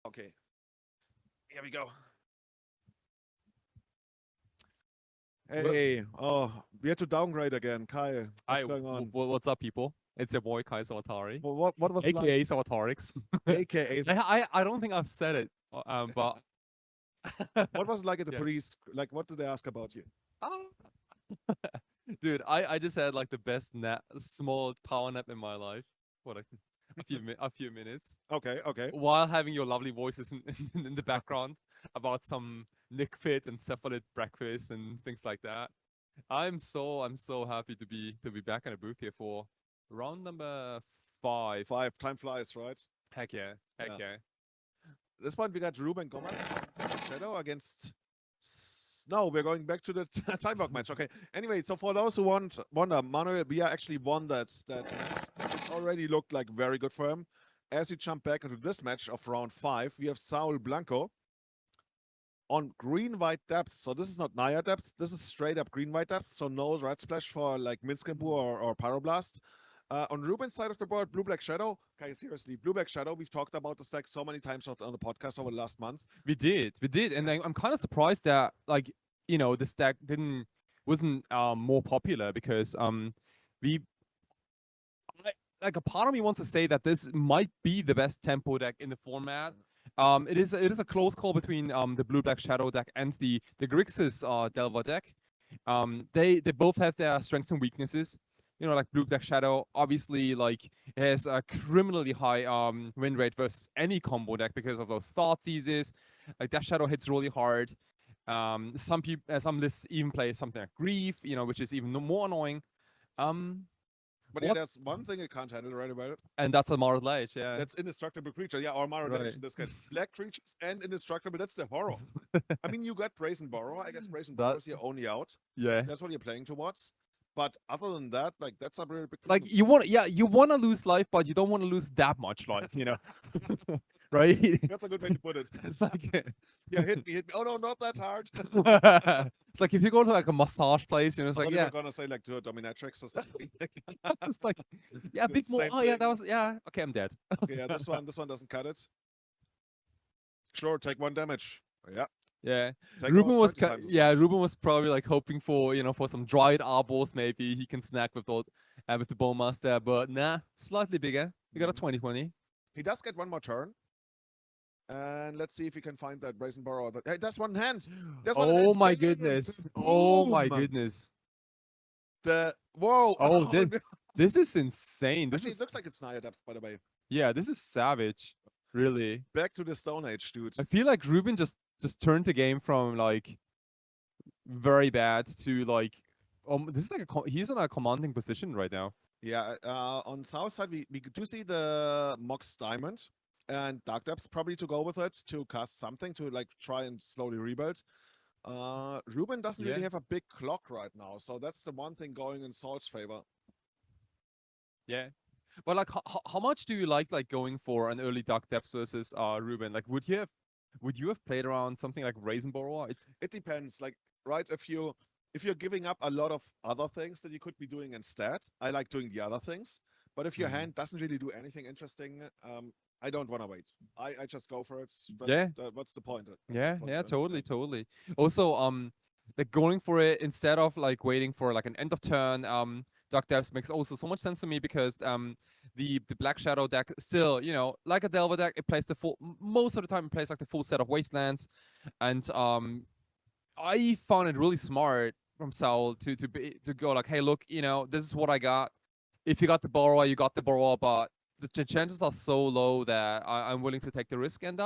Okay, here we go. Well, Hey, we had to downgrade again. Kai, what's going on? what's up, people? It's your boy Kai Sawatari, What was it like? aka Sawatarix. AKA, I don't think I've said it, but what was it like at the yeah. police? Like, what did they ask about you? Ah. Dude, I just had like the best small power nap in my life. What a few minutes Okay, okay. while having your lovely voices in the background about some Nick Fit and cephalid breakfast and things like that. I'm so happy to be back in a booth here for round number 5. Five, time flies, right? Heck yeah, heck Yeah. yeah. This point we got Ruben Gomez Shadow against. No, we're going back to the time block match. Okay. Anyway, so for those who wonder, Manuel Bia actually won that match. It already looked like very good for him. As we jump back into this match of round 5, we have Saul Blanco on green-white depth. So this is not Naya depth. This is straight up green-white depth. So no red splash for like Minskimbu or Pyroblast. On Ruben's side of the board, Blue-Black Shadow. Okay, seriously, Blue-Black Shadow. We've talked about the stack so many times on the podcast over the last month. We did, and I'm kind of surprised that like the stack wasn't more popular because we like a part of me wants to say that this might be the best tempo deck in the format. It is a close call between the Blue Black Shadow deck and the Grixis Delver deck. They both have their strengths and weaknesses. You know, like Blue Black Shadow obviously like has a criminally high win rate versus any combo deck because of those thought seizes. Like that Shadow hits really hard. Some lists even play something like Grief, which is even more annoying. Um, But yeah, there's one thing it can't handle right away. And that's a Marred Light, yeah. That's indestructible creature. Yeah, or Mara Damage in this case. Black creatures and indestructible. That's the horror. I mean, you got Brazen Borrower. I guess Brazen Borrower is your only out. Yeah. That's what you're playing towards. But other than that, like that's a really big. Like you want to lose life, but you don't want to lose that much life, right? That's a good way to put it. It's like yeah, hit me. Oh no, not that hard. it's like if you go to like a massage place, it's like I'm gonna say like to a dominatrix or something. It's like big more. Oh yeah, that was Okay, I'm dead. Okay, yeah, this one doesn't cut it. Sure, take 1 damage. Yeah. Yeah, Take Ruben was probably like hoping for for some dried eyeballs maybe he can snack with the Bowmaster, but nah, slightly bigger. We got a 20/20. He does get 1 more turn. And let's see if we can find that Brazen Borrower. Hey, that's one hand. That's one Oh hand. my goodness. Oh my goodness. Whoa. Oh, this is insane. Actually, it looks like it's Naya depth, by the way. Yeah, this is savage. Really. Back to the Stone Age, dude. I feel like Ruben just turned the game from like very bad to like this is like he's in a commanding position right now. Yeah, on south side we do see the Mox Diamond and Dark Depths probably to go with it to cast something to like try and slowly rebuild. Ruben doesn't really have a big clock right now, so that's the one thing going in Saul's favor. Yeah. But like how much do you like going for an early Dark Depths versus Ruben? Like would you have played around something like Brazen Borrower? It depends. Like, right, if you're giving up a lot of other things that you could be doing instead, I like doing the other things. But if your hand doesn't really do anything interesting, I don't want to wait. I just go for it. What's the point? Totally. Also, like going for it instead of like waiting for like an end of turn, Dark Depths makes also so much sense to me because the Black Shadow deck still, like a Delver deck, it plays most of the time it plays like the full set of Wastelands, and I found it really smart from Saul to go like, hey, look, this is what I got. If you got the Borrower, you got the Borrower, but the chances are so low that I'm willing to take the risk. And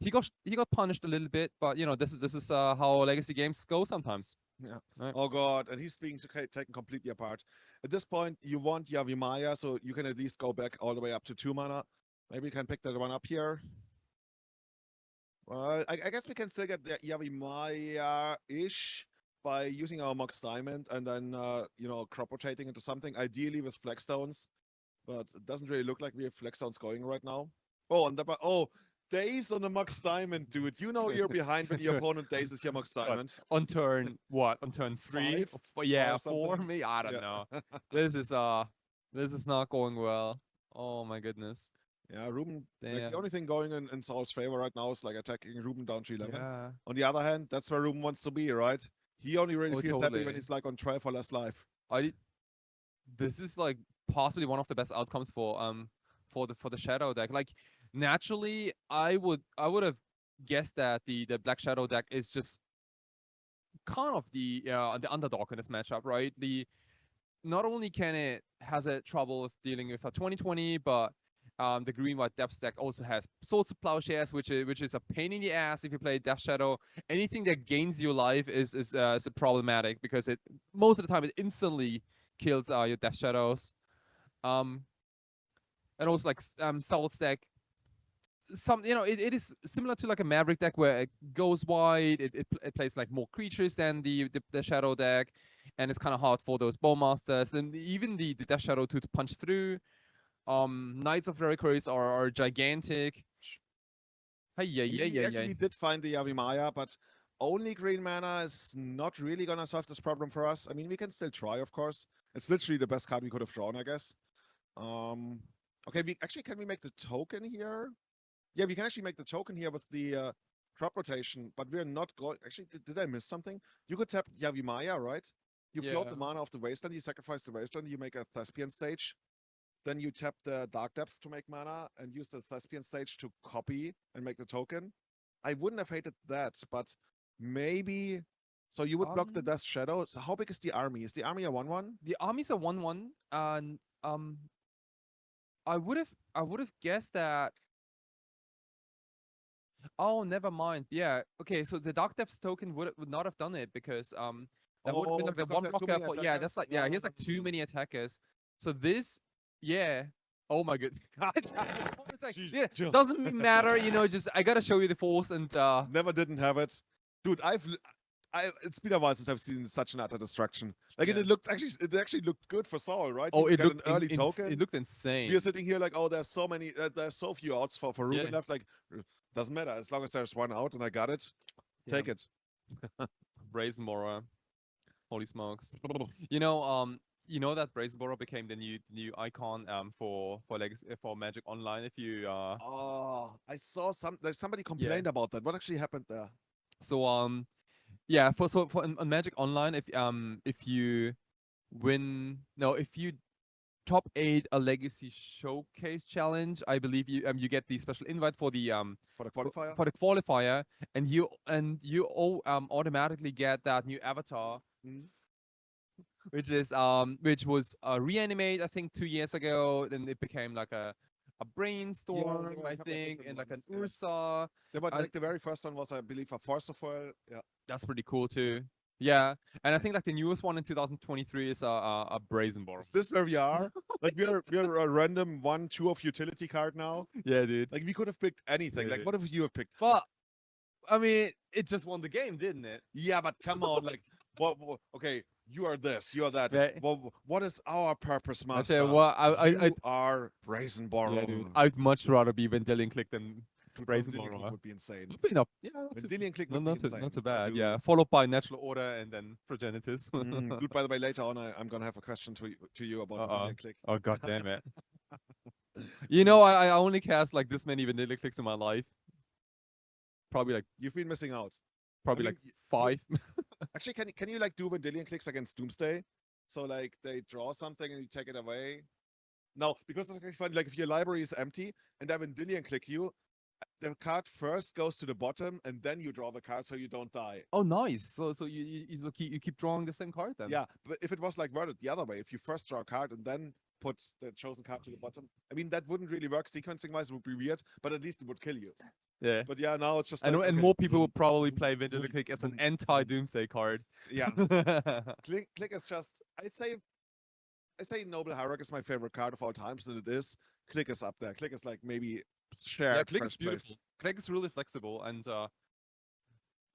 he got punished a little bit, but this is how legacy games go sometimes. Yeah. Right. Oh god, and he's being taken completely apart. At this point, you want Yavimaya, so you can at least go back all the way up to 2 mana. Maybe you can pick that one up here. Well, I guess we can still get the Yavimaya-ish by using our Mox Diamond and then, crop rotating into something, ideally with Flagstones. But it doesn't really look like we have Flagstones going right now. Daze on the Mox Diamond, dude. You know you're behind when your opponent dazes your Mox Diamond. On turn 3? 4 maybe? I don't know. This is not going well. Oh my goodness. Yeah, Ruben. Like, the Damn. only thing going in Saul's favor right now is like attacking Ruben down to 11. Yeah. On the other hand, that's where Ruben wants to be, right? He only really Oh, feels happy when totally. he's like on 12 or less life. This is like possibly one of the best outcomes for the shadow deck. Like naturally, I would have guessed that the black shadow deck is just kind of the underdog in this matchup, right? The not only can it has a trouble with dealing with a 2020, but the green white depth stack also has swords to plowshares, which is a pain in the ass if you play Death Shadow. Anything that gains your life is problematic because it most of the time it instantly kills your Death Shadows. Um, and also like Soul stack. It is similar to like a Maverick deck where it goes wide. It plays like more creatures than the Shadow deck, and it's kind of hard for those Bowmasters and even the Death Shadow to punch through. Knights of Reliquaries are gigantic. Hey, yeah, yeah, He yeah, yeah. actually did find the Yavimaya, but only green mana is not really gonna solve this problem for us. I mean, we can still try, of course. It's literally the best card we could have drawn, I guess. Um, okay, can we make the token here? Yeah, we can actually make the token here with the crop rotation, but we're not going. Actually, did I miss something? You could tap Yavimaya, right? You float the Yeah. mana of the wasteland, you sacrifice the wasteland, you make a Thespian stage. Then you tap the Dark Depths to make mana and use the Thespian stage to copy and make the token. I wouldn't have hated that, but maybe. So you would block the Death Shadow. So how big is the army? Is the army a 1/1? The army's a 1/1, and I would have guessed that. Oh, never mind. Yeah. Okay. So the Dark Depths token would not have done it because that would have been Oh, like the because one there's too blocker many for yeah. That's attackers? like yeah. Here's like too many attackers. So this yeah. Oh my god. It's like, yeah, doesn't matter. Just I gotta show you the force and Never didn't have it. Dude, it's been a while since I've seen such an utter destruction. Like, and yeah. it actually looked good for Saul, right? Oh, He it got an looked early it token. looked We insane. are sitting here like, oh, there's so few outs for Ruben Yeah. left. Like, doesn't matter as long as there's one out and I got it. Take it. Brazen Mora. Holy smokes. That Brazen Mora became the new icon for Magic Online if you Oh, I saw somebody yeah. complained about that. What actually happened there? So yeah, for on Magic Online if you win no if you top 8 a legacy showcase challenge, I believe you get the special invite for the For the qualifier? for the qualifier, and you automatically get that new avatar, Mhm. which was reanimate I think 2 years ago. Then it became like a Yeah, there brainstorm were a I couple of think, different and like an ones. Yeah. Ursa. Yeah, but Uh, like the very first one was, I believe, a Force of Foil. Yeah. that's pretty cool Yeah. too. Yeah, and I think like the newest one in 2023 is a Brazen Ball. Is this where we are? Like we're a random 1/2 of utility card now. Yeah, dude. Like we could have picked anything. Yeah, Like dude. what if you have picked? But I mean, it just won the game, didn't it? Yeah, but come on, like what okay, you are this, you are that. Yeah. What is our purpose, I tell you master? what, You are Brazen yeah, dude. Borrow. I'd much rather be Vendilion Click than Dude, Brazen Vendilion Click Borrower. would be insane. Yeah, Vendilion Click would be insane. not too bad. Yeah, Dude. followed by Natural Order and then Progenitus. Dude, by the way, later on I'm gonna have a question to you about Vendilion Click. Oh god damn it. I only cast like this many Vanilla Clicks in my life. Probably like You've been missing out. probably I like mean, 5. actually, can you like do Vendilion Clicks against Doomsday? So like they draw something and you take it away. No, because it's actually fun. Like if your library is empty and I Vendilion Click you, the card first goes to the bottom and then you draw the card so you don't die. Oh, nice. So you keep drawing the same card then. Yeah, but if it was like worded the other way, if you first draw a card and then put the chosen card to the bottom, I mean that wouldn't really work sequencing wise. It would be weird, but at least it would kill you. Yeah. But yeah, now it's just And like, and okay, more people boom, would probably boom, play Vanilla boom, Click as an boom, anti-Doomsday card. yeah. Click is just I say Noble Hierarch is my favorite card of all times, and it is. Click is up there. Click is like maybe shared Yeah, Click is first beautiful. place. Click is really flexible and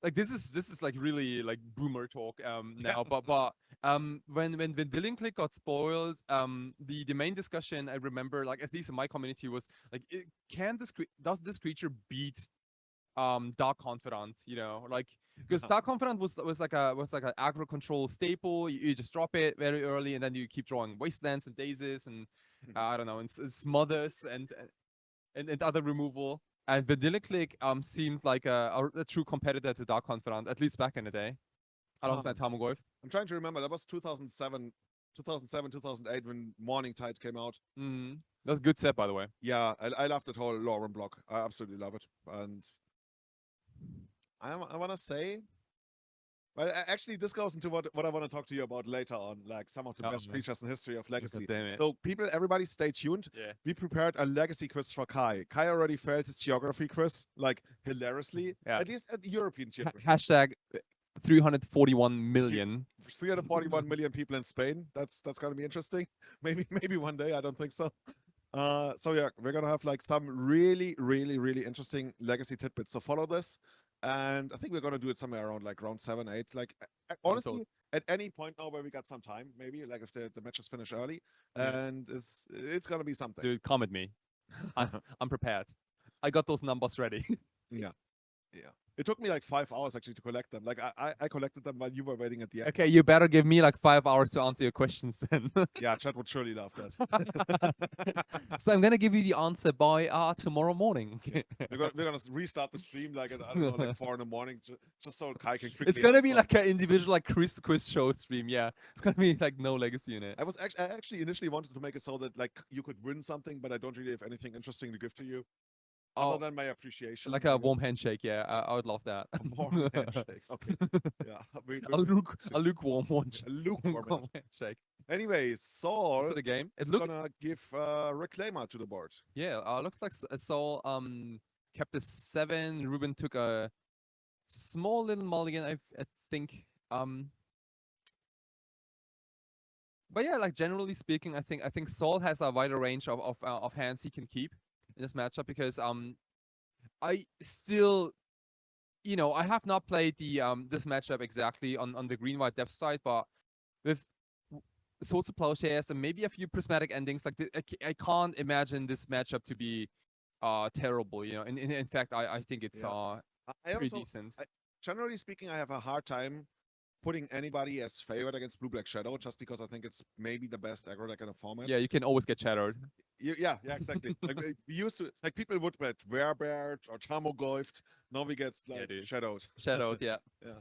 like this is like really like boomer talk now, but when Vendilion Click got spoiled, the main discussion I remember, like at least in my community, was like does this creature beat Dark Confidant, like because Dark Confidant was like an aggro control staple. You just drop it very early and then you keep drawing Wastelands and Dazes and I don't know, and Smothers and other removal. And Click seemed like a true competitor to Dark Confidant, at least back in the day, alongside Huh. Tamogorf. I'm trying to remember. That was 2007, 2008 when Morning Tide came out. That's a good set, by the way. Yeah, I love that whole Lauren block. I absolutely love it. And I want to say, well, actually, this goes into what I want to talk to you about later on, like some of the best Yeah. creatures in history of God Legacy. damn it. So, people, everybody stay tuned. Yeah. We prepared a Legacy quiz for Kai. Kai already failed his geography quiz, like, hilariously, Yeah. at least at the European tier. Hashtag 341 million. 341 million people in Spain. That's going to be interesting. Maybe one day. I don't think so. So yeah, we're gonna have like some really, really, really interesting legacy tidbits. So follow this, and I think we're gonna do it somewhere around like round 7, 8. Like honestly, at any point now where we got some time, maybe like if the matches finish early, and it's gonna be something. Dude, come at me. I'm prepared. I got those numbers ready. Yeah. Yeah. It took me like 5 hours actually to collect them. Like I collected them while you were waiting at the end. Okay, you better give me like 5 hours to answer your questions then. Yeah, chat would surely love that. So I'm gonna give you the answer by tomorrow morning. Yeah. We're gonna restart the stream like at, I don't know, like 4 in the morning, just so Kai can quickly. It's gonna be answer. like an individual like quiz show stream. Yeah, it's gonna be like no legacy in it. I actually initially wanted to make it so that like you could win something, but I don't really have anything interesting to give to you. Other than my appreciation. Like a warm handshake, yeah. I would love that. A warm handshake. Okay. Yeah. A lukewarm one. A lukewarm handshake. Anyways, Saul Is it a game? is gonna give Reclaimer to the board. Yeah, looks like Saul kept a 7. Ruben took a small little mulligan, I think. But yeah, like generally speaking, I think Saul has a wider range of hands he can keep in this matchup because I still, I have not played the this matchup exactly on the green white depth side, but with Swords of Plowshares and maybe a few prismatic endings, like I can't imagine this matchup to be terrible. In fact, I think it's pretty decent. Generally speaking, I have a hard time putting anybody as favored against Blue Black Shadow just because I think it's maybe the best aggro deck in the format. Yeah, you can always get shadowed. Yeah, exactly. Like we used to, like people would bet Werebeard or Tamogorft. Now we get like shadowed. Shadowed, yeah. Yeah.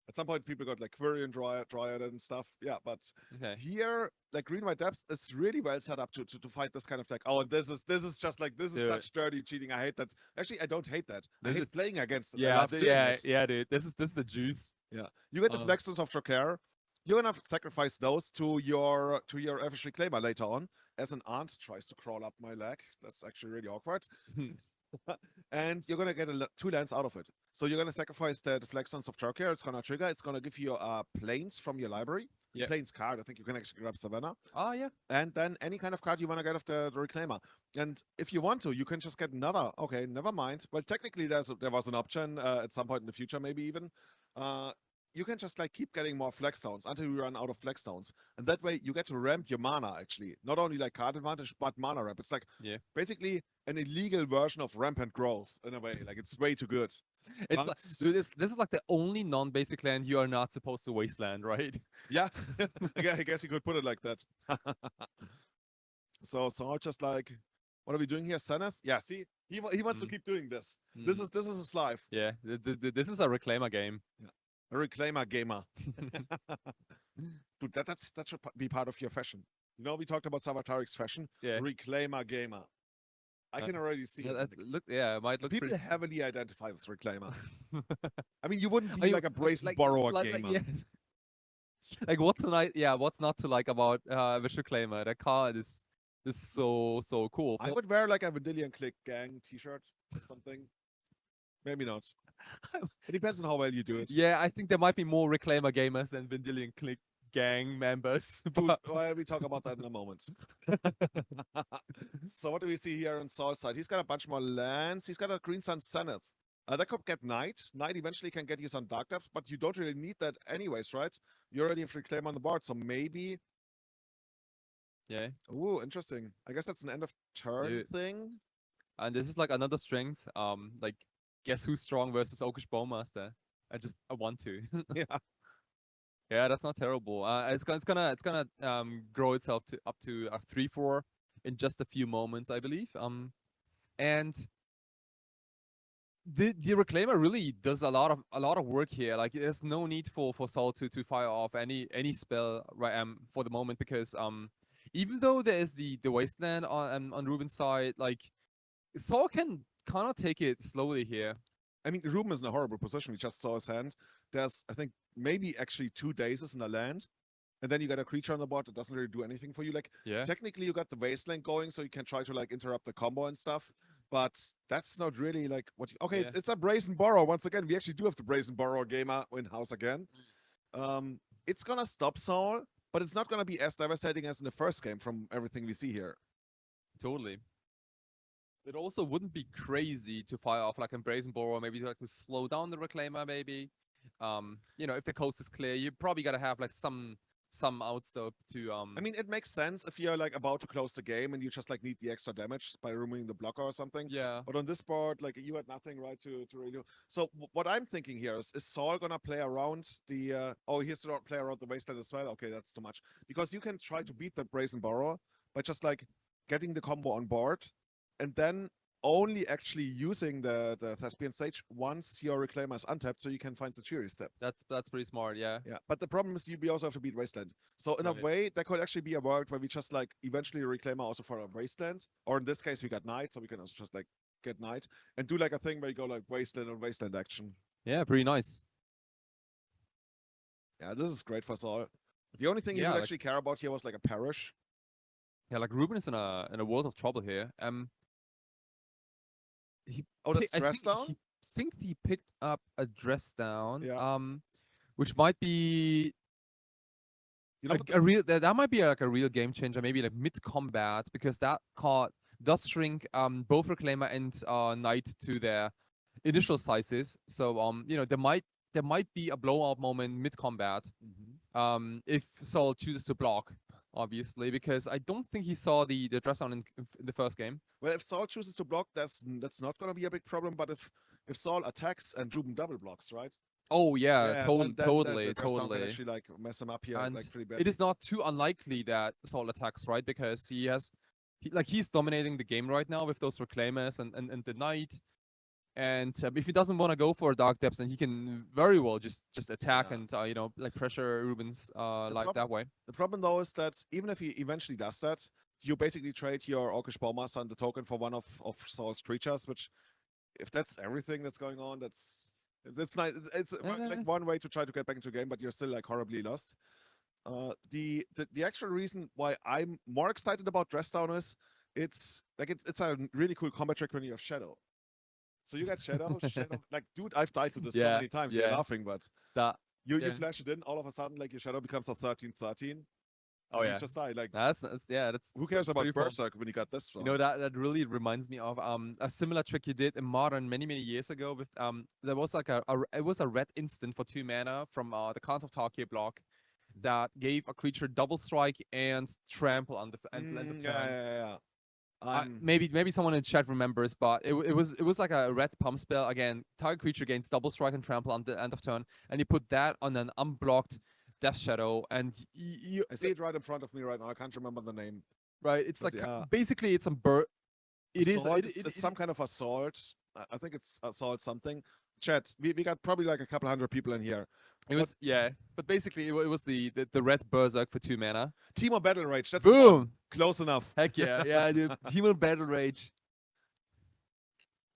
At some point, people got like Quirion Dryad and stuff. Yeah, but here, like Green White Depth is really well set up to fight this kind of deck. Oh, and this is just like this is such dirty cheating. I hate that. Actually, I don't hate that. I hate playing against it. Yeah, dude. This is the juice. Yeah, you get the Flexons of Trocare. You're gonna sacrifice those to your Elvish Reclaimer later on, as an ant tries to crawl up my leg. That's actually really awkward. And you're gonna get 2 lands out of it. So you're gonna sacrifice the Flexons of Trocare. It's gonna trigger. It's gonna give you planes from your library. Yeah. Planes card. I think you can actually grab Savannah. Oh yeah. And then any kind of card you wanna get of the Reclaimer. And if you want to, you can just get another. Okay, never mind. Well, technically there was an option at some point in the future, maybe even. You can just like keep getting more flex stones until you run out of flex stones. And that way you get to ramp your mana actually. Not only like card advantage, but mana ramp. It's like basically an illegal version of rampant growth in a way. Like it's way too good. It's like, dude, this is like the only non-basic land you are not supposed to wasteland, right? Yeah. I guess you could put it like that. So just like, what are we doing here? Zenith? Yeah, see? He wants to keep doing this. This is his life. Yeah, this is a Reclaimer game. Yeah. A Reclaimer gamer. Dude, that should be part of your fashion. You know, we talked about Savatarik's fashion. Yeah. Reclaimer gamer. I can already see it. It might look people pretty... heavily identify with Reclaimer. I mean, you wouldn't be like a brazen borrower gamer. Like what's not to like about Wish Reclaimer? That card is so cool. I would wear like a Vendilion Click gang t-shirt or something. Maybe not. It depends on how well you do it. Yeah, I think there might be more Reclaimer gamers than Vendilion Click gang members. Dude, well, we talk about that in a moment. So what do we see here on Saul's side? He's got a bunch more lands. He's got a Green Sun Zenith. That could get Knight. Knight eventually can get you some Dark Depth, but you don't really need that anyways, right? You already have Reclaim on the board, so maybe... Yeah. Ooh, interesting. I guess that's an end of turn thing. And this is like another strength. Like, guess who's strong versus Oakish Bowmaster? I want to. Yeah. Yeah, that's not terrible. It's gonna grow itself up to a 3/4 in just a few moments, I believe. And the reclaimer really does a lot of work here. Like there's no need for Saul to fire off any spell right for the moment, because even though there is the wasteland on Ruben's side, like Saul can kind of take it slowly here. I mean, Ruben is in a horrible position. We just saw his hand. There's, I think, maybe actually 2 days in the land, and then you got a creature on the board that doesn't really do anything for you. Like, Yeah. technically, you got the wasteland going, so you can try to like interrupt the combo and stuff. But that's not really like what you. Okay, Yeah. it's a brazen borrow. Once again, we actually do have the brazen borrow gamer in house again. It's gonna stop Saul, but it's not gonna be as devastating as in the first game from everything we see here. Totally. It also wouldn't be crazy to fire off like a brazen borrow, maybe like to slow down the reclaimer, maybe. If the coast is clear, you probably gotta have like some outstop to I mean, it makes sense if you're like about to close the game and you just like need the extra damage by removing the blocker or something. yeah. But on this board, like you had nothing, right, to really do. So what I'm thinking here is Saul gonna play around the? Oh, he has to play around the wasteland as well. Okay, that's too much because you can try to beat the brazen borrower by just like getting the combo on board, and then only actually using the thespian stage once your reclaimer is untapped, so you can find the cheery step. That's pretty smart, yeah. Yeah, but the problem is we also have to beat Wasteland. So in a Right. way, there could actually be a world where we just like eventually reclaim also for a Wasteland, or in this case, we got Knight, so we can also just like get Knight and do like a thing where you go like Wasteland and Wasteland action. Yeah, pretty nice. Yeah, this is great for Saul. The only thing he Yeah, would like actually care about here was like a parish. yeah, like Ruben is in a world of trouble here. He Oh, that's I dress down. think he picked up a dress down. Yeah. Which might be You know, a real that might be like a real game changer, maybe like mid combat, because that card does shrink both reclaimer and knight to their initial sizes. So there might be a blowout moment mid combat if Saul chooses to block, obviously, because I don't think he saw the dress down in the first game. well, if Saul chooses to block, that's not gonna be a big problem. But if Saul attacks and Ruben double blocks, right? Oh yeah, Yeah, then the totally, dress down can totally. actually like mess him up here And like pretty it badly. is not too unlikely that Saul attacks, right? Because he's dominating the game right now with those reclaimers and the knight. And if he doesn't want to go for dark depths, then he can very well just attack Yeah. and like pressure Ruben's The life problem, that way. the problem though is that even if he eventually does that, you basically trade your Orcish Bowmaster and the token for one of Saul's creatures, which if that's everything that's going on, that's nice. It's like one way to try to get back into the game, but you're still like horribly lost. The actual reason why I'm more excited about Dress Down is it's a really cool combat trick when you have Shadow. So you got Shadow, like dude, I've died to this so Yeah, many times. You're yeah. laughing, but That you yeah. flash it in, all of a sudden, like your Shadow becomes a 13/13, Oh and you yeah. just die. Like That's yeah. who cares That's pretty about cool. Berserk when you got this You one? know that really reminds me of a similar trick you did in Modern many years ago with there was like it was a red instant for 2 mana from the Khans of Tarkir block that gave a creature double strike and trample on the end of Yeah, turn. yeah, yeah. I'm Maybe someone in chat remembers, but it was like a red pump spell. Again, target creature gains double strike and trample on the end of turn, and you put that on an unblocked Death Shadow, and you I see it right in front of me right now. I can't remember the name, right. It's but like yeah, basically it's a bird. It is assault. It's some kind of assault. I think it's assault something. Chat. We got probably like a couple hundred people in here. it But was yeah, but basically it was the red Berserk for 2 mana. Teemo Battle Rage. That's the one. Boom! Close enough. Heck yeah, yeah, dude. Human Battle Rage.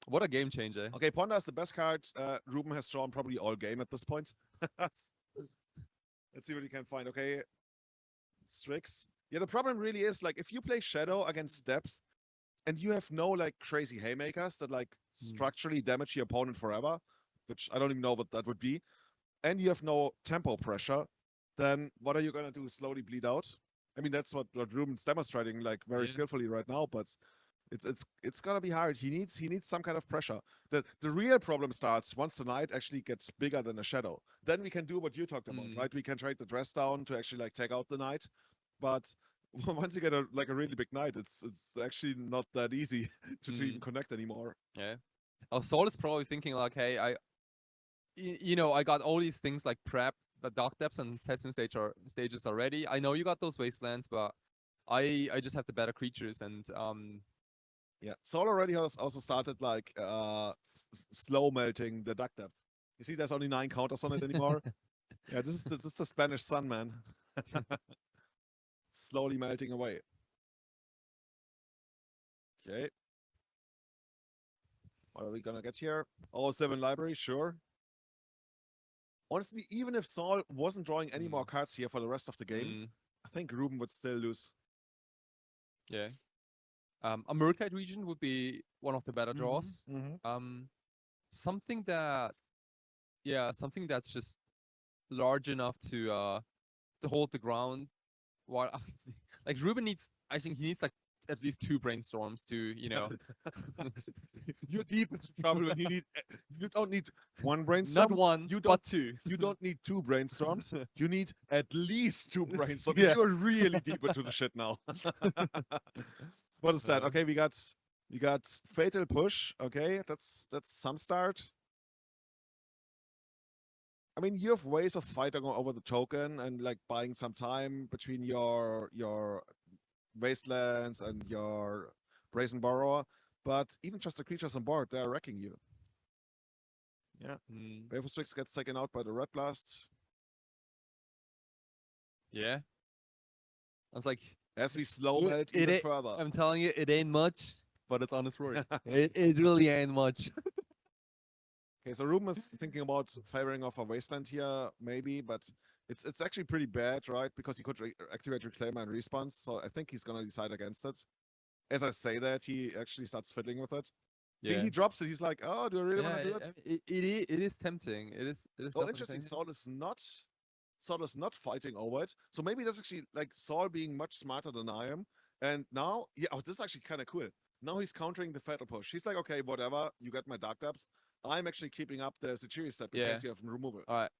What a game changer. Okay, Ponder is the best card Ruben has drawn probably all game at this point. Let's see what you can find. Okay, Strix. Yeah, the problem really is like if you play Shadow against Depth and you have no like crazy haymakers that like structurally damage your opponent forever, which I don't even know what that would be, and you have no tempo pressure, then what are you gonna do? Slowly bleed out? I mean, that's what Ruben's demonstrating like very Yeah. skillfully right now, but it's gonna be hard. He needs some kind of pressure. The real problem starts once the knight actually gets bigger than a shadow. Then we can do what you talked about, right? We can trade the dress down to actually like take out the knight. But once you get a really big knight, it's actually not that easy to even connect anymore. Yeah. Oh, Saul is probably thinking like, hey, I got all these things like prep, the dark depths and assessment stages already. I know you got those wastelands, but I just have the better creatures, and Yeah, Saul already has also started like slow melting the duck depth. You see, there's only 9 counters on it anymore. Yeah, this is the Spanish sun, man. Slowly melting away. Okay, what are we gonna get here? All 7 library, sure. Honestly, even if Saul wasn't drawing any more cards here for the rest of the game, Mm, I think Ruben would still lose. yeah. A Murktide region would be one of the better draws. Mm-hmm. Something that, yeah, something that's just large enough to hold the ground. While like Ruben needs, I think he needs like at least 2 brainstorms to, You're deep into trouble when you don't need one not brainstorm. one, You don't but 2. you don't need 2 brainstorms. You need at least 2 brainstorms. Yeah. You're really deep into the shit now. What is that? Okay, we got fatal push. Okay, that's some start. I mean, you have ways of fighting over the token and like buying some time between your wastelands and your brazen borrower, but even just the creatures on board, they're wrecking you. Yeah. Mm, Strix gets taken out by the red blast. yeah. I was like, As we slow It- melt it even ain't- further. I'm telling you, it ain't much, but it's honest work. It really ain't much. Okay, so Ruben is thinking about favoring off a wasteland here, maybe, but it's actually pretty bad, right? Because he could activate Reclaimer and response, so I think he's gonna decide against it. As I say that, he actually starts fiddling with it. See, Yeah. he drops it. He's like, "Oh, do I really want Yeah, to do it?" it is tempting. It is Oh, definitely interesting. tempting. Saul is not fighting over it. So maybe that's actually like Saul being much smarter than I am. And now, yeah, oh, this is actually kind of cool. Now he's countering the fatal push. He's like, okay, whatever, you get my dark depth. I'm actually keeping up the Zachary step in Yeah. case you have removal. All right.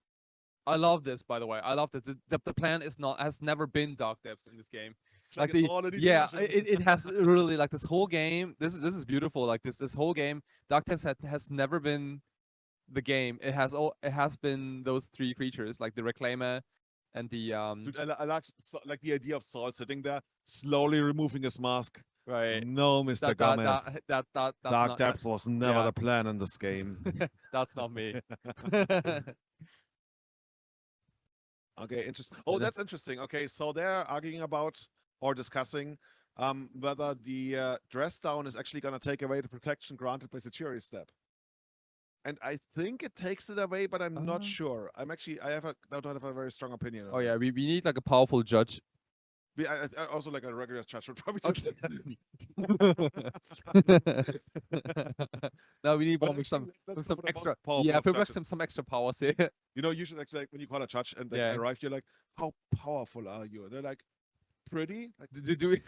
I love this, by the way. I love this. The plan is not has never been dark depths in this game. It's like The all an yeah, illusion. it has really like this whole game. This is beautiful. Like this whole game, dark depths has never been the game. It has been those 3 creatures like the Reclaimer and the Dude, I like the idea of Saul sitting there, slowly removing his mask. right. No, Mr. That that Gomez. that that that that's Dark not that, depth was never yeah. the plan in this game. That's not me. Okay, interesting. Oh, that's interesting. Okay, so they're arguing about or discussing whether the dress down is actually going to take away the protection granted by Satori step. And I think it takes it away, but I'm not sure. I don't have a very strong opinion on Oh yeah, that. we need like a powerful judge. I also like a regular judge would probably do Okay. that. Now we need But one with actually, let's with go some for the most extra. powerful Yeah, of if we judges. some extra powers here. You know, usually actually like when you call a judge and they Yeah. arrive, you're like, how powerful are you? They're like, pretty. Like, Do we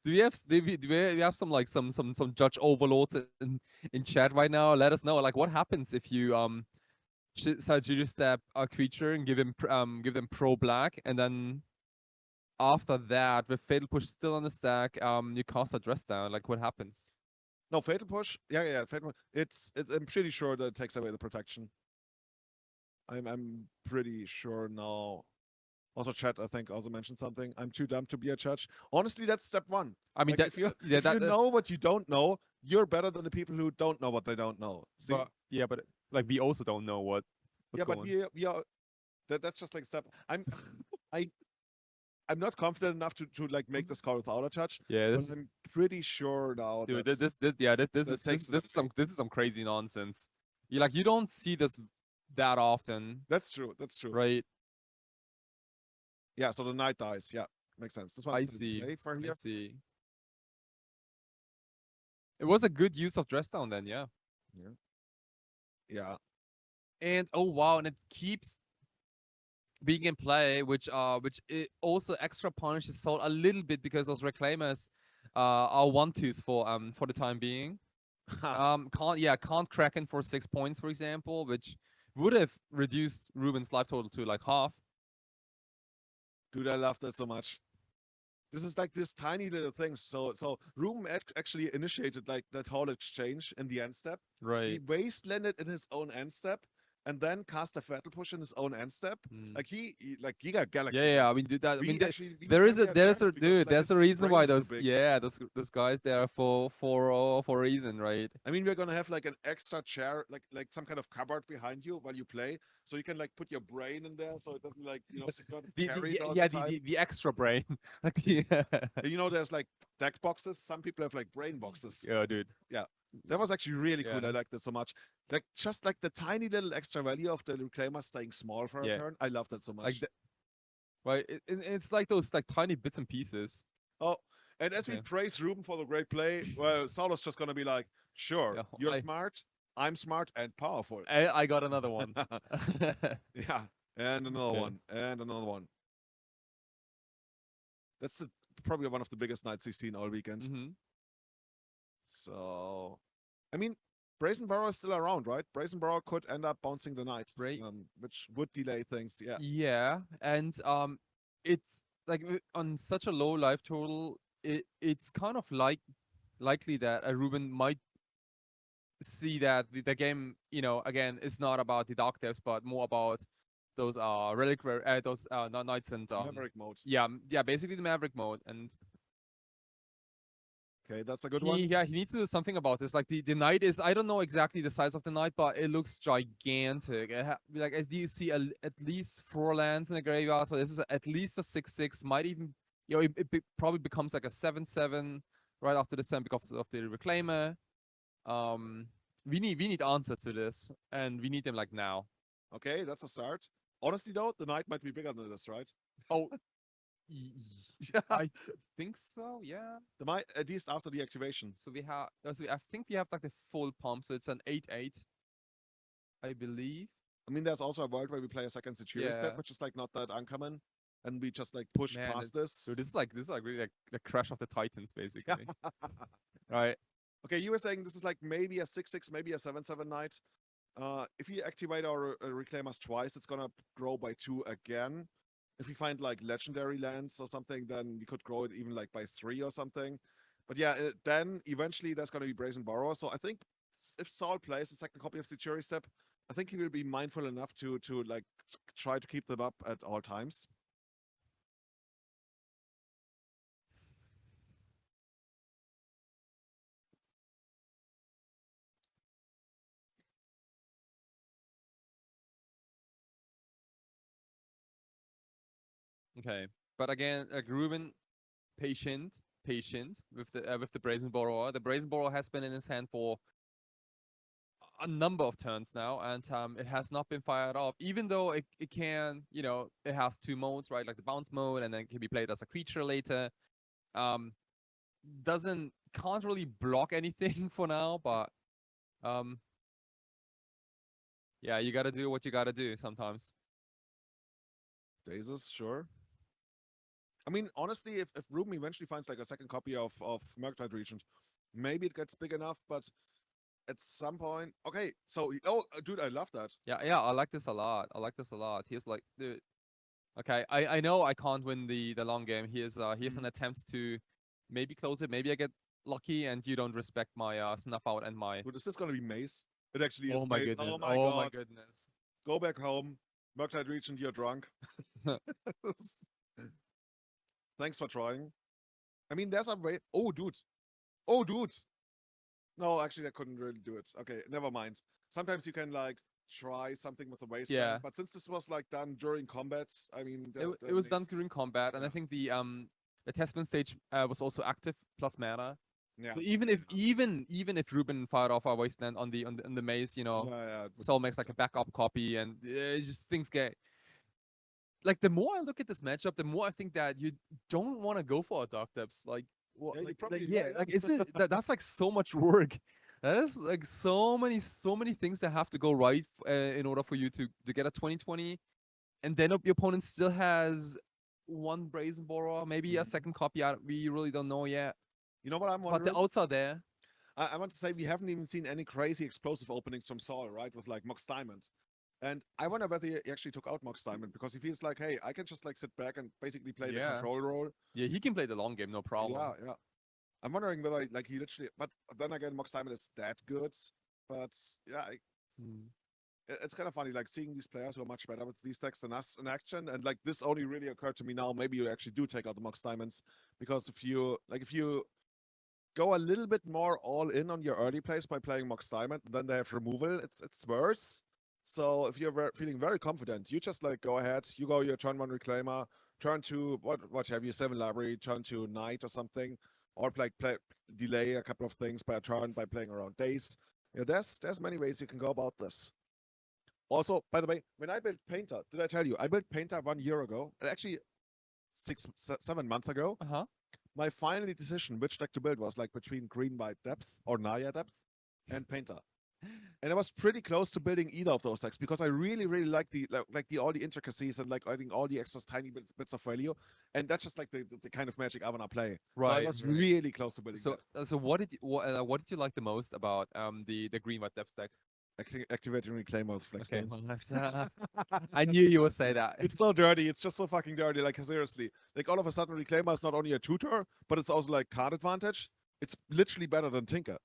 do we have some like some judge overlords in chat right now? Let us know. Like, what happens if you decide to just step a creature and give them pro black, and then after that with fatal push still on the stack, you cast a dress down. Like, what happens? no, fatal push. Yeah. Fatal. It's. I'm pretty sure that it takes away the protection. I'm pretty sure now. Also, chat, I think, also mentioned something. I'm too dumb to be a judge. Honestly, that's step 1. I mean, Like, that yeah, if you know what you don't know, you're better than the people who don't know what they don't know. See? but like we also don't know what's Yeah, but going. we are. That's just like step. I I'm not confident enough to like make this call without a judge. Yeah, But I'm pretty sure now dude, that this is some crazy nonsense. You don't see this that often, that's true. That's true. right? Yeah. So the knight dies. Yeah, makes sense. This I one's see. play for I here. see. It was a good use of dress down then, yeah. Yeah. Yeah. And oh wow, and it keeps being in play, which it also extra punishes Saul a little bit because those reclaimers are 1/2s for the time being. Can't Kraken for 6 points, for example, which would have reduced Ruben's life total to like half. Dude, I love that so much. This is like this tiny little thing. So Ruben actually initiated like that whole exchange in the end step. He Right. wastelanded in his own end step, and then cast a fatal push in his own end step. Mm. Like like Giga Galaxy. Yeah, right? I mean, dude, that, I mean, We there is stand a a there's chance a because dude. like There's his a reason brain why is too those big. those guys there for a reason, right? I mean, we're gonna have like an extra chair, like some kind of cupboard behind you while you play, so you can like put your brain in there, so it doesn't like Yes, kind of the, carry the it all yeah the time. the extra brain, like The- yeah, there's like deck boxes. Some people have like brain boxes. yeah, dude, Yeah, that was actually really cool. yeah, I liked it so much. Like just like the tiny little extra value of the reclaimer staying small for a yeah, turn. I love that so like much. right. It's like those like tiny bits and pieces. Oh, and as we Okay, praise Ruben for the great play, well, Saul is just gonna be like, sure, yeah, you're smart, I'm smart and powerful. I got another one. Yeah, and another Okay. one, and another one. That's probably one of the biggest nights we've seen all weekend. Mm-hmm. So, I mean, Brazen Burrow is still around, right? Brazen Burrow could end up bouncing the knight, Right. which would delay things. Yeah. Yeah, and it's like on such a low life total, it's kind of like likely that a Ruben might see that the game, again, is not about the dark depths, but more about those reliquary, those not knights and Maverick mode. yeah, yeah, basically the Maverick mode, and Okay, that's a good one. he needs to do something about this. Like the knight is, I don't know exactly the size of the knight, but it looks gigantic. Like as you see at least 4 lands in the graveyard, so this is at least a 6/6, might even probably becomes like a 7/7 right after this turn because of the reclaimer. We need answers to this, and we need them like now. Okay, that's a start. Honestly, though, the knight might be bigger than this, right? Oh, Yeah. I think so. Yeah. The might at least after the activation. So we have. I think we have like the full pump, so it's an 8/8, I believe. I mean, there's also a world where we play a second Security Yeah. step, which is like not that uncommon, and we just like push Man, past this. dude, this is like really like the crash of the Titans, basically. Right. Okay, you were saying this is like maybe a 6/6, maybe a 7/7 knight. If we activate our reclaimers twice, it's gonna grow by 2 again. If we find like legendary lands or something, then we could grow it even like by 3 or something. But yeah, then eventually there's gonna be Brazen Borrower. So I think if Saul plays the second copy of Security Step, I think he will be mindful enough to like try to keep them up at all times. Okay. But again, like Ruben, patient with the Brazen Borrower. The Brazen Borrower has been in his hand for a number of turns now, and it has not been fired off, even though it can, it has 2 modes, right? Like the bounce mode, and then can be played as a creature later. Um, can't really block anything for now, but yeah, you gotta do what you gotta do sometimes. Dazes, sure. I mean, honestly, if Ruben eventually finds like a second copy of Murktide Regent, maybe it gets big enough, but at some point, okay, so dude, I love that. Yeah, I like this a lot. I like this a lot. He's like, dude, okay, I know I can't win the long game. Here's an attempt to maybe close it. Maybe I get lucky and you don't respect my snuff out and my. Dude, is this gonna be Maze? It actually is Oh my Maze. goodness! Oh my Oh my god. goodness! Go back home. Murktide Regent, you're drunk. Thanks for trying. I mean, there's a way. Oh, dude. Oh, dude. No, actually, I couldn't really do it. Okay, never mind. Sometimes you can like try something with the wasteland, Yeah, but since this was like done during combat, I mean, it was done during combat, and I think the testament stage was also active plus mana. Yeah. So even if Ruben fired off our wasteland on the maze, Yeah, Saul makes like a backup copy, and just things get like, the more I look at this matchup, the more I think that you don't want to go for a dark depths. Like what? Yeah, you Like probably yeah, like that's like so much work. That is like so many things that have to go right in order for you to get a 20/20, and then your opponent still has one Brazen Borrower, maybe a second copy out. We really don't know yet. You know what I'm But wondering? the outs are there. I want to say we haven't even seen any crazy explosive openings from Saul, right? With like Mox Diamond. And I wonder whether he actually took out Mox Diamond because he feels like, hey, I can just like sit back and basically play the Yeah. control role. Yeah, he can play the long game, no problem. Yeah. I'm wondering whether like he literally, but then again, Mox Diamond is that good. But yeah, it's kind of funny, like seeing these players who are much better with these decks than us in action, and like this only really occurred to me now. Maybe you actually do take out the Mox Diamonds, because if you go a little bit more all in on your early plays by playing Mox Diamond, and then they have removal, it's worse. So if you're feeling very confident, you just like go ahead, you go your turn 1 Reclaimer, turn 2, what have you, 7 Library, turn 2 Knight or something, or play delay a couple of things by a turn by playing around days. Yeah, there's many ways you can go about this. Also, by the way, when I built Painter, did I tell you I built Painter 1 year ago? Actually, 7 months ago. Uh-huh. My final decision which deck to build was like between Green White Depth or Naya Depth and Painter. And I was pretty close to building either of those decks because I really like the all the intricacies and like adding all the extra tiny bits of value, and that's just like the kind of Magic I wanna play. So I was really close to building So that. so what did you like the most about the green white depth stack? Activating Reclaimer with Flex Okay, Stones. well, that's, I knew you would say that. It's so dirty. It's just so fucking dirty. Like seriously, like all of a sudden Reclaimer is not only a tutor, but it's also like card advantage. It's literally better than Tinker.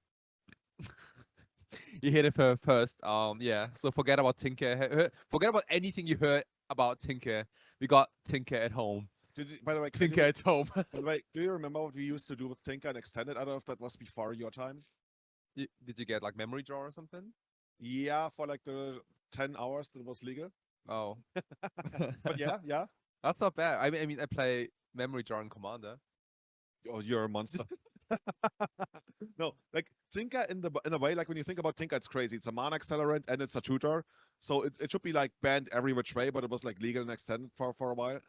You hit it first. Yeah. So forget about Tinker. Forget about anything you heard about Tinker. We got Tinker at home. By the way, Tinker at home. by the way, do you remember what we used to do with Tinker and Extended? I don't know if that was before your time. Did you get like memory draw or something? Yeah, for like the 10 hours that was legal. Oh. But yeah. That's not bad. I mean, I play memory draw in Commander. Oh, you're a monster. No, like Tinker in a way, like when you think about Tinker, it's crazy. It's a mana accelerant and it's a tutor. So it should be like banned every which way, but it was like legal and extended for a while.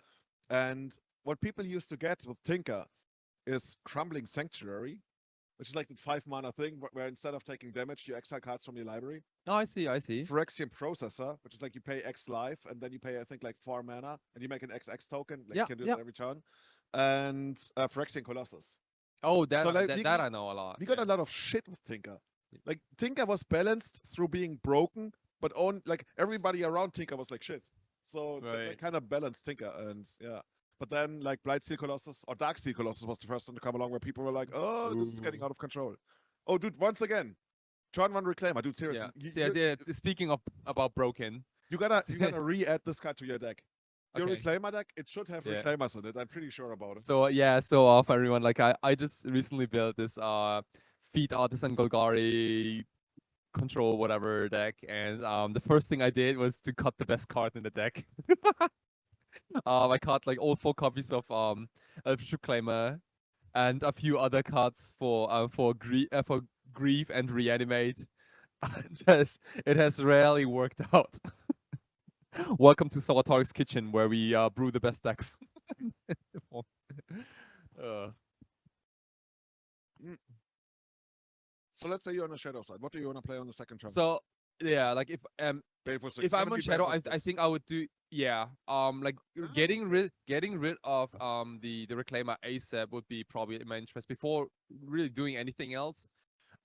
And what people used to get with Tinker is Crumbling Sanctuary, which is like the 5 mana thing where instead of taking damage, you exile cards from your library. Oh, I see. Phyrexian Processor, which is like you pay X life and then you pay, I think, like 4 mana and you make an XX token. Like you can do that every turn. And Phyrexian Colossus. Oh, So like that I know a lot. we got a lot of shit with Tinker. Like Tinker was balanced through being broken, but like everybody around Tinker was like shit. So that kind of balanced Tinker, and yeah. But then like Blightsteel Colossus or Darksteel Colossus was the first one to come along where people were like, oh, this is getting out of control. Oh, dude, once again, turn 1 Reclaimer, dude. Seriously, Yeah. Speaking of about broken, you gotta re-add this card to your deck. Your Reclaimer deck, it should have Reclaimers in it. I'm pretty sure about it. So yeah, so off everyone. Like I just recently built this Feed Artisan Golgari control whatever deck, and the first thing I did was to cut the best card in the deck. I cut like all 4 copies of Elfish Reclaimer and a few other cards for grief and reanimate. It has rarely worked out. Welcome to Salatar's kitchen, where we brew the best decks. So let's say you're on the shadow side. What do you want to play on the second turn? So yeah, like if I'm on shadow, I think I would do like getting rid of the reclaimer ASAP would be probably in my interest before really doing anything else.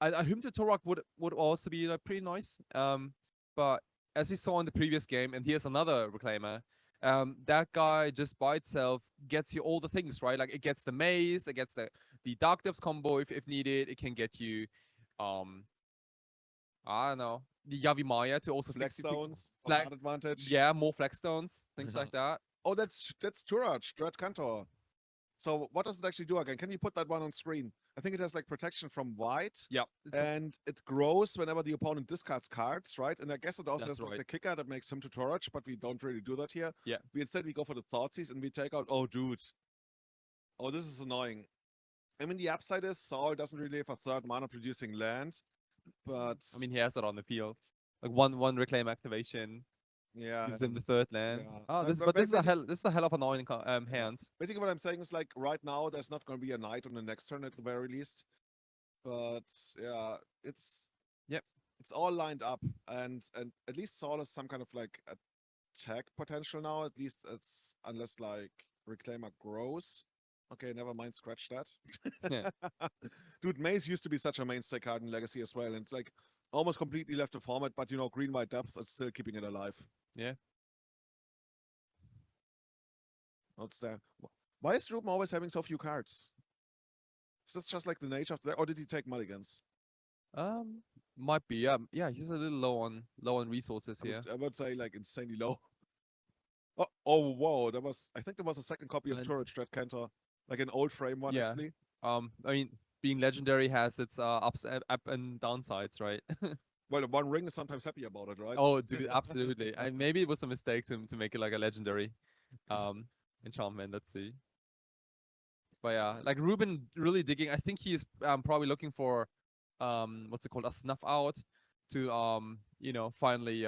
A Hymn to Torok would also be like pretty nice. But as we saw in the previous game, and here's another reclaimer. That guy just by itself gets you all the things, right? Like it gets the maze, it gets the Dark Depths combo if needed. It can get you I don't know, the Yavimaya to also flex stones, advantage. Yeah, more flex stones, things like that. Oh, that's Turaj, Dread Cantor. So what does it actually do again? Can you put that one on screen? I think it has like protection from white. Yeah. And it grows whenever the opponent discards cards, right? And I guess it also That's has like right. the kicker that makes him to Torach, but we don't really do that here. Yeah. We go for the Thoughtseize and we take out, oh dude. Oh, this is annoying. I mean, the upside is Saul doesn't really have a third mana producing land, but I mean, he has it on the field. Like one reclaim activation. Yeah. Gives him the third land. Yeah. Oh, this is a hell of an annoying hand. Basically, what I'm saying is like right now there's not going to be a knight on the next turn at the very least, but yeah, it's all lined up, and at least Saul has some kind of like attack potential now. At least it's unless like Reclaimer grows. Okay, never mind. Scratch that. Yeah. Dude, Maze used to be such a mainstay card in Legacy as well, and like almost completely left the format. But you know, green white depth is still keeping it alive. Yeah. What's there? Why is Ruben always having so few cards? Is this just like the nature of the deck, or did he take mulligans? Might be. Yeah, he's a little low on resources here. I would say like insanely low. Oh, whoa! I think there was a second copy of And Turret Dread Cantor, like an old frame one yeah, actually. I mean, being legendary has its up and downsides, right? Well, the One Ring is sometimes happy about it, right? Oh, dude, absolutely. Maybe it was a mistake to make it like a legendary um enchantment. Let's see. But yeah, like Ruben really digging. I think he's probably looking for what's it called, a snuff out to finally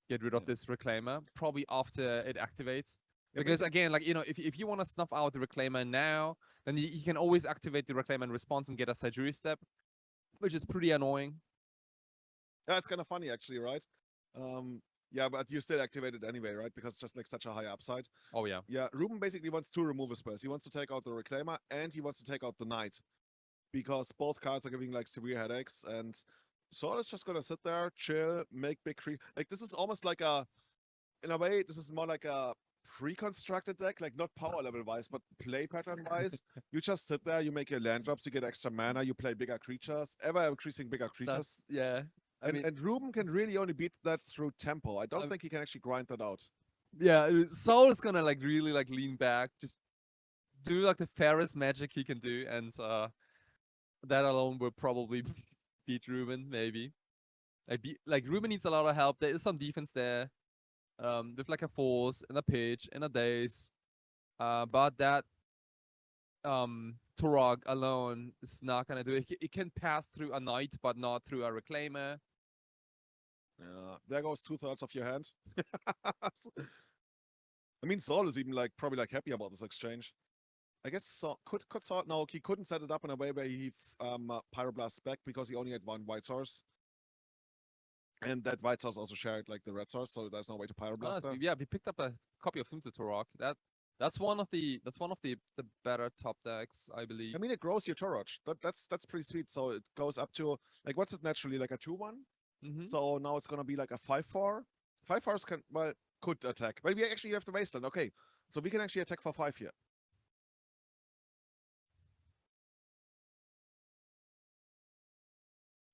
get rid of Yeah. this reclaimer probably after it activates. Yeah, Because basically. again, like if you want to snuff out the reclaimer now, then you can always activate the reclaimer in response and get a Sajuri step, which is pretty annoying. Yeah, it's kind of funny actually, right? Yeah, but you still activate it anyway, right? Because it's just like such a high upside. Oh yeah. Yeah, Ruben basically wants two removal spells. He wants to take out the Reclaimer and he wants to take out the Knight. Because both cards are giving like severe headaches, and Saul is just gonna sit there, chill, make big like this is almost like in a way, this is more like a pre-constructed deck, like not power level wise, but play pattern wise. You just sit there, you make your land drops, you get extra mana, you play bigger creatures, ever increasing bigger creatures. That's yeah. I mean, And Ruben can really only beat that through tempo. I don't um, think he can actually grind that out. yeah, Saul is gonna like really like lean back, just do like the fairest magic he can do, and that alone will probably beat Ruben, maybe. Like Ruben needs a lot of help. There is some defense there, with like a force and a pitch and a daze. But that Turok alone is not gonna do it. It can pass through a knight, but not through a reclaimer. There goes 2/3 of your hand. I mean, Saul is even like probably like happy about this exchange. I guess Saul could Saul no, he couldn't set it up in a way where he pyroblast back because he only had one white source, and that white source also shared like the red source, so there's no way to pyroblast there. Yeah, we picked up a copy of him to Turok. That's one of the better top decks, I believe. I mean, it grows your Torch. That's pretty sweet. So it goes up to like what's it naturally like a 2/1. Mm-hmm. So now it's gonna be like a 5/4. 5/4s can could attack, but we actually have the wasteland. Okay, so we can actually attack for 5 here.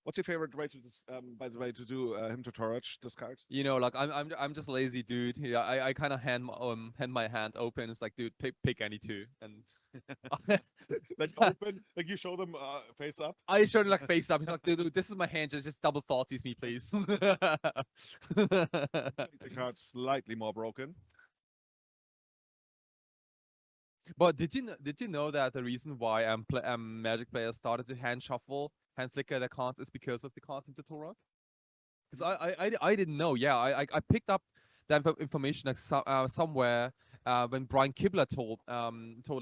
What's your favorite way to by the way, to do him to Torch this card? Like I'm just lazy, dude. Yeah, I kind of hand my hand open. It's like, dude, pick any two, and Like open, like you show them face up. I showed him like face up. He's like, dude, this is my hand. Just double thoughtsies me, please. The card slightly more broken. But did you know that the reason why Magic players started to hand flicker their cards is because of the card into Torok? Because I didn't know. Yeah, I picked up that information like somewhere when Brian Kibler told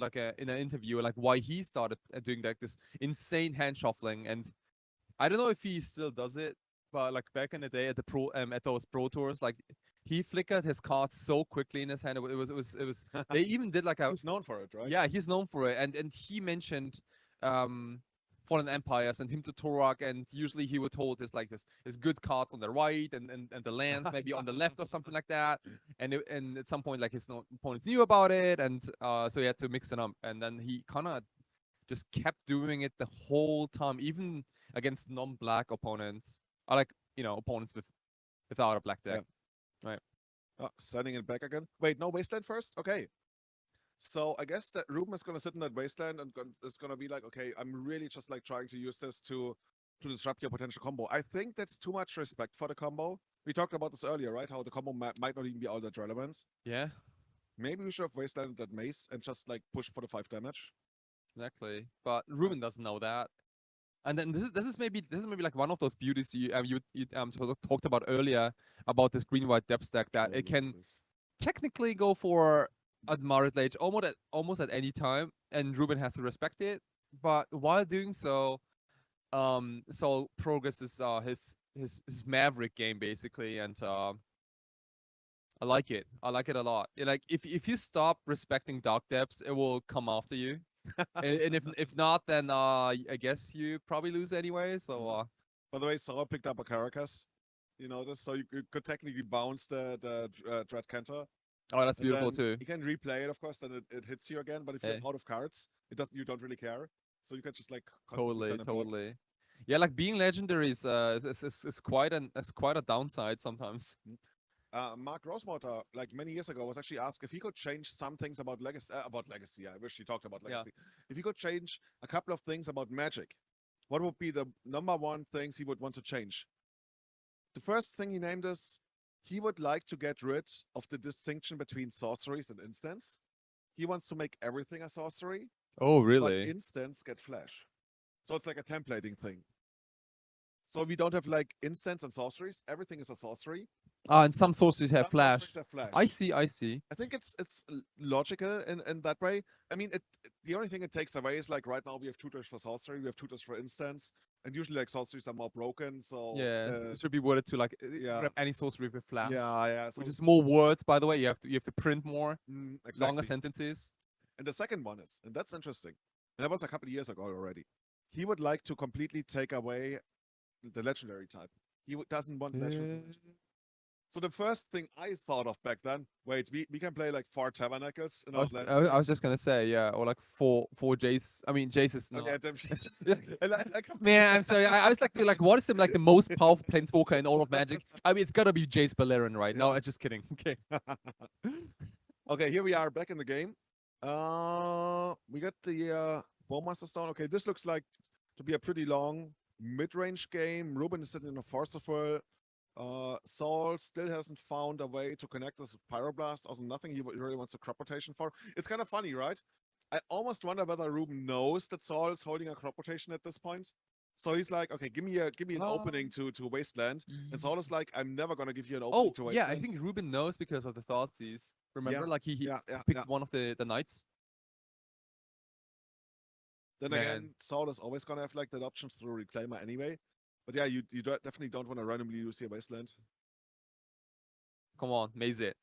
like in an interview like why he started doing like this insane hand shuffling, and I don't know if he still does it, but like back in the day at the at those pro tours, like he flickered his cards so quickly in his hand. It was. They even did like a He's known for it, right? yeah, he's known for it, and he mentioned um Fallen Empires and him to Torok, and usually he would hold his good cards on the right and the land maybe on the left or something like that. And at some point like his opponents knew about it, and so he had to mix it up, and then he kind of just kept doing it the whole time, even against non-black opponents, or like opponents without a black deck, right? Sending it back again. Wait, no wasteland first. Okay. So I guess that Ruben is gonna sit in that wasteland and it's gonna be like, okay, I'm really just like trying to use this to disrupt your potential combo. I think that's too much respect for the combo. We talked about this earlier, right? How the combo might not even be all that relevant. Yeah, Maybe we should have wastelanded that mace and just like push for the 5 damage. exactly. But Ruben doesn't know that. And then this is maybe like one of those beauties you talked about earlier about this green white depth stack, that Oh, it look at can this. technically go for Admired Lage almost at any time, and Ruben has to respect it. But while doing so, Saul progresses his Maverick game basically, and I like it. I like it a lot. Like if you stop respecting dark depths, it will come after you. And if not, then I guess you probably lose anyway. So By the way, Saul picked up a Caracas. You know this, so you could technically bounce the Dread Cantor. oh, that's And beautiful then too. you can replay it, of course, then it hits you again. But if you're Eh, out of cards, you don't really care. So you can just like constantly totally, kind of block. totally. Yeah, like being legendary is quite a downside sometimes. Mark Rosewater, like many years ago, was actually asked if he could change some things about legacy. About legacy, I wish he talked about Yeah. legacy. If he could change a couple of things about Magic, what would be the number one things he would want to change? The first thing he named is he would like to get rid of the distinction between sorceries and instants. He wants to make everything a sorcery, Oh, but really? instants get flash. So it's like a templating thing. So we don't have like instants and sorceries. Everything is a sorcery, Ah, but and some sources have some sorceries flash. have flash. I see, I see. I think it's logical in that way. I mean, the only thing it takes away is like right now we have tutors for sorcery, we have tutors for instance, and usually like sorceries are more broken. So Yeah, it should be worded to like yeah, grab any sorcery with flash, yeah. which So is more words, by the way. You have to print more, longer exactly. sentences. And the second one is, and that's interesting, and that was a couple of years ago already. He would like to completely take away the legendary type. He doesn't want legends in it. So the first thing I thought of back then, wait, we can play like 4 tabernacles in I our was I, I legendary. was just gonna say, yeah, or like four Jace. I mean, Jace is not. Okay, damn shit. And Man, I'm sorry. I was like, what is the most powerful planeswalker in all of Magic? I mean, it's gotta be Jace Balerion, right? No, yeah. I'm just kidding. Okay. Okay, here we are back in the game. We got the Bowmaster Stone. Okay, this looks like to be a pretty long mid-range game. Ruben is sitting in a Forcible. Saul still hasn't found a way to connect with Pyroblast. Also, nothing he really wants a crop rotation for. It's kind of funny, right? I almost wonder whether Ruben knows that Saul is holding a crop rotation at this point. So he's like, okay, give me an opening to Wasteland. And Saul is like, I'm never gonna give you an opening Oh to yeah, I Wasteland. think Ruben knows because of the Thoughtseize. Yeah, Remember, like he yeah. picked one of the knights. Then Man, again, Saul is always gonna have like that option through Reclaimer anyway. But yeah, you definitely don't want to randomly use your Wasteland. come on, maze it,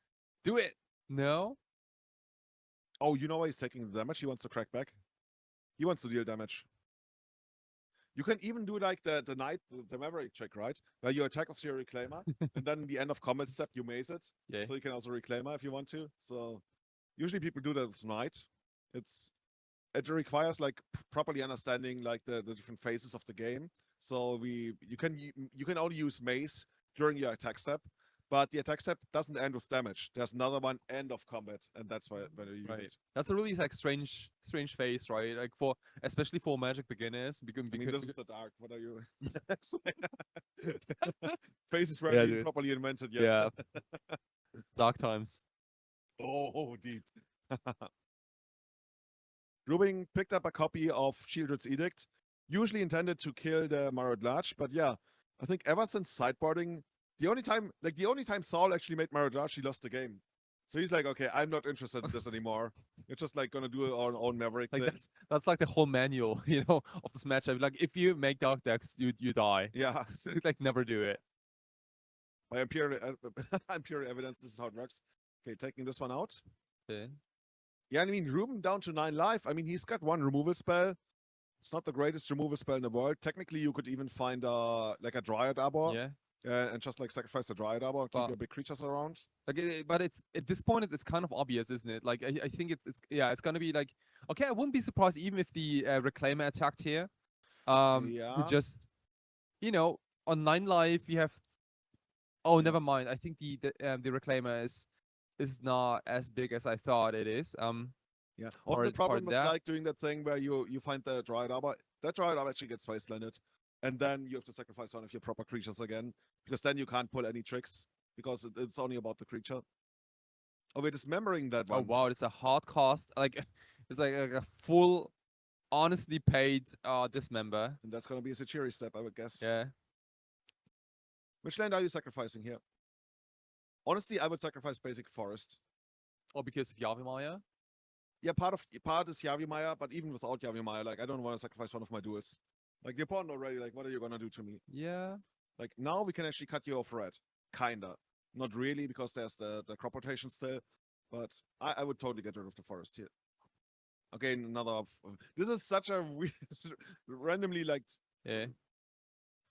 do it. No. Oh, you know why he's taking the damage? He wants to crack back. He wants to deal damage. You can even do like the knight, the Maverick trick, right? Where you attack with your Reclaimer, and then in the end of combat step you maze it. Yeah. So you can also Reclaimer if you want to. So usually people do that with knight. It requires like properly understanding like the different phases of the game. So you can only use mace during your attack step, but the attack step doesn't end with damage. There's another one end of combat, and that's why when you use Right. it. That's a really like strange phase, right? Like for especially for Magic beginners, I mean, this is the dark. What are you? Phases yeah, weren't even dude. properly invented yet. Yeah, dark times. Oh, deep. Ruben picked up a copy of Shieldred's Edict, usually intended to kill the Marrowed Larch, but yeah, I think ever since sideboarding, the only time Saul actually made Marrowed Larch, he lost the game. So he's like, okay, I'm not interested in this anymore. It's just like gonna do our own Maverick Like thing. that's like the whole manual, of this matchup. Like if you make dark decks, you die. Yeah, Like never do it. by empirical evidence, this is how it works. Okay, taking this one out. Okay. Yeah, I mean, Ruben down to 9 life. I mean, he's got one removal spell. It's not the greatest removal spell in the world. Technically, you could even find like a Dryad Arbor Yeah. and just like sacrifice the Dryad Arbor, keep But your big creatures around. like, but it's at this point it's kind of obvious, isn't it? Like I think it's yeah, it's gonna be like okay. I wouldn't be surprised even if the Reclaimer attacked here. To Yeah. just on 9 life you have. Oh, Yeah. never mind. I think the Reclaimer is not as big as I thought it is. Yeah. Also, the Part problem with that. like doing that thing where you find the Dryad Arbor, that Dryad Arbor actually gets wastelanded, and then you have to sacrifice one of your proper creatures again, because then you can't pull any tricks, because it's only about the creature. Oh, we're dismembering that Oh one. wow, it's a hard cost. Like it's like a full, honestly paid dismember. And that's going to be a Sechiri step, I would guess. Yeah. Which land are you sacrificing here? Honestly, I would sacrifice basic forest. Or because of Yavimaya. Yeah, part is Yavimaya, but even without Yavimaya, like I don't want to sacrifice one of my duels. Like the opponent already, like what are you gonna do to me? Yeah. Like now we can actually cut you off red. Kinda. Not really, because there's the crop rotation still. But I would totally get rid of the forest here. Okay, another this is such a weird randomly like Yeah.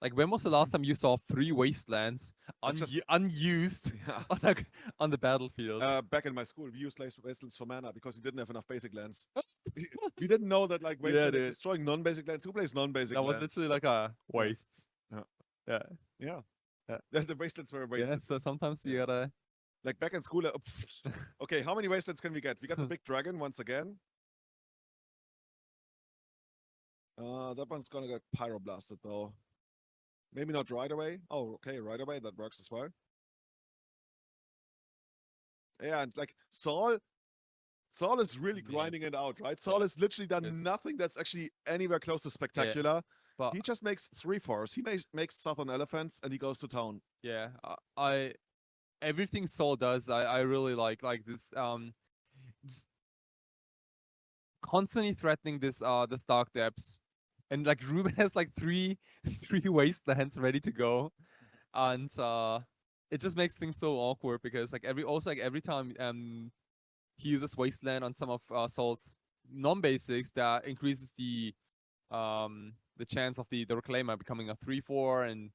Like, when was the last time you saw 3 wastelands Just unused yeah. on on the battlefield? Back in my school, we used wastelands for mana because we didn't have enough basic lands. We didn't know that like Yeah, wasteland like, dude. destroying non-basic lands. Who plays non-basic That was lands? literally like a Yeah. wastes. Yeah. Yeah. Yeah. Yeah. The wastelands were Yeah. wasted. So sometimes you Yeah. gotta. Like back in school. Okay, how many wastelands can we get? We got the big dragon once again. That one's gonna get pyroblasted though. Maybe not right away. Oh, okay, right away. That works as well. Yeah, and like Saul is really Man. grinding it out, right? Saul has literally done Yes. nothing that's actually anywhere close to spectacular. But He just makes 3/4s. He makes Southern Elephants and he goes to town. yeah, I everything Saul does, I really like this just constantly threatening this dark depths, and like Ruben has like three wastelands ready to go, and it just makes things so awkward because like every time he uses wasteland on some of Saul's non-basics, that increases the chance of the reclaimer becoming a 3/4, and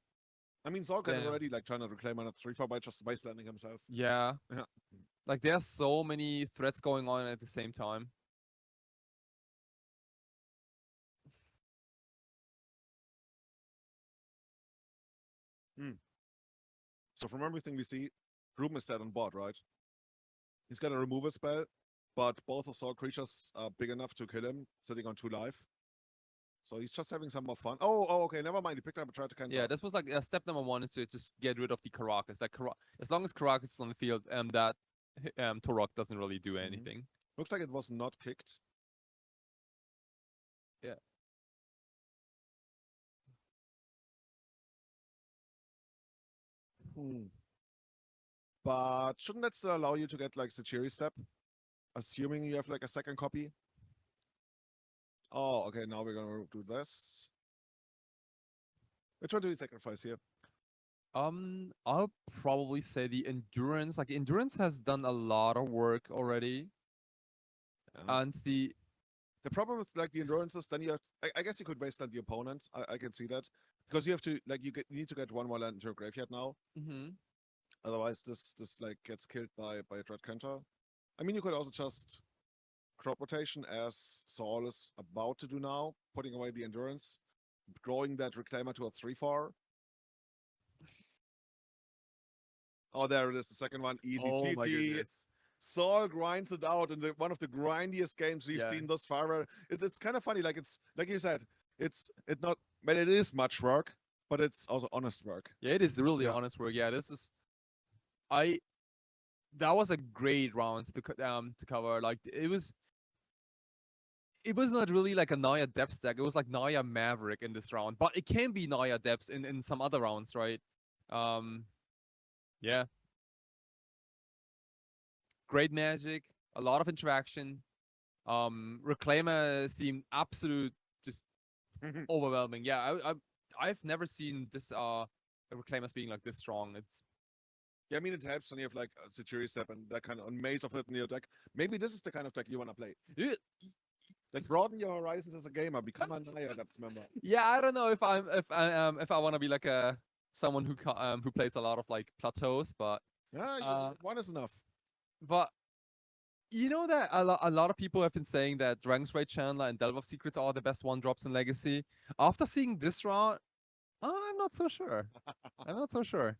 I mean, Saul can then already like try to reclaim on a 3/4 by just wastelanding himself. yeah, Yeah. like there's so many threats going on at the same time. Hmm. So from everything we see, Ruben is dead on board, right? He's got a removal spell, but both of Saul creatures are big enough to kill him, sitting on 2 life. So he's just having some more fun. Oh, okay, never mind. He picked up a try to counter. Yeah, this was like step number 1 is to just get rid of the Caracas. Like as long as Caracas is on the field, that Torok doesn't really do anything. Looks like it was not kicked. Yeah. But shouldn't that still allow you to get like Sechiri step? Assuming you have like a second copy. Oh, okay, now we're gonna do this. Which one do we sacrifice here? I'll probably say the endurance. Like endurance has done a lot of work already, and the problem with like the endurance is then you have. I guess you could wasteland the opponent. I can see that because you have to like you need to get 1 more land into your graveyard now. Otherwise, this like gets killed by a dread counter. I mean, you could also just crop rotation as Saul is about to do now, putting away the endurance, growing that reclaimer to a 3/4. Oh, there it is, the second one. Easy oh my GG. goodness. Saul grinds it out in one of the grindiest games we've Yeah. seen thus far. It's kind of funny, like it's like you said, it not, but it is much work, but it's also honest work. Yeah, it is really Yeah. honest work. Yeah, this is that was a great round to cover. Like it was not really like a Naya depth stack. It was like Naya Maverick in this round, but it can be Naya depths in some other rounds, right? Yeah. Great magic, a lot of interaction. Reclaimer seemed absolute, just overwhelming. Yeah, I've never seen this Reclaimers being like this strong. It's Yeah, I mean, it helps when you have like a Sechiri step and that kind of maze of it in your deck. Maybe this is the kind of deck you want to play. Like broaden your horizons as a gamer, become a Naya Adept member. Yeah, I don't know if I want to be like someone who plays a lot of like plateaus, but Yeah, one is enough. but you know that a lot of people have been saying that Dragon's Rage Chandler and Delve of Secrets are the best 1-drops in Legacy. After seeing this round, I'm not so sure. I'm not so sure.